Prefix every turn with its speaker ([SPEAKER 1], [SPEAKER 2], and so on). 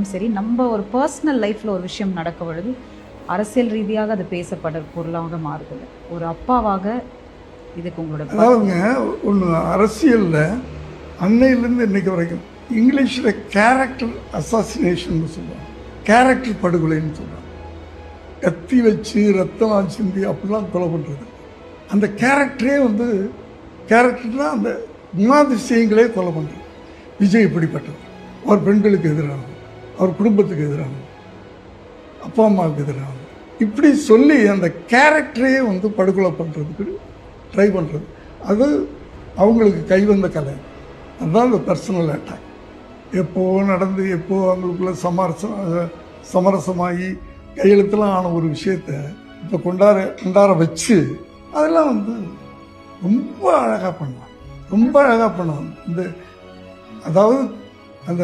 [SPEAKER 1] ஆகட்டும் சரி, நம்ம ஒரு பர்சனல் லைஃப்பில் ஒரு விஷயம் நடக்க பொழுது அரசியல் ரீதியாக அது பேசப்படுற பொருளாக மாறுதில்லை. ஒரு அப்பாவாக இதுக்கு உங்களோட
[SPEAKER 2] அதாவதுங்க, ஒன்று அரசியலில் அன்னையிலேருந்து இன்றைக்கு வரைக்கும் இங்கிலீஷில் கேரக்டர் அசாசினேஷன் சொல்லுவாங்க, கேரக்டர் படுகொலைன்னு சொல்கிறாங்க. கத்தி வச்சு ரத்தம் சிந்தி அப்படிலாம் கொலை பண்ணுறது. அந்த கேரக்டரே கேரக்டர்னால் அந்த குணாதிசயங்களே கொலை பண்ணுறது. விஜய் இப்படிப்பட்டவர், அவர் பெண்களுக்கு எதிரானவர், அவர் குடும்பத்துக்கு எதிரானவர், அப்பா அம்மாவுக்கு எதிரானவர், இப்படி சொல்லி அந்த கேரக்டரே படுகொலை பண்ணுறதுக்கு ட்ரை பண்ணுறது. அது அவங்களுக்கு கைவந்த கலை. அதுதான் இந்த பர்சனல் அட்டாக். எப்போது நடந்து எப்போது அவங்களுக்குள்ள சமரசமாகி கையெழுத்தெல்லாம் ஆன ஒரு விஷயத்தை இப்போ கொண்டாட வச்சு அதெல்லாம் ரொம்ப அழகாக பண்ணுவாங்க, ரொம்ப அழகாக பண்ணுவாங்க. அதாவது அந்த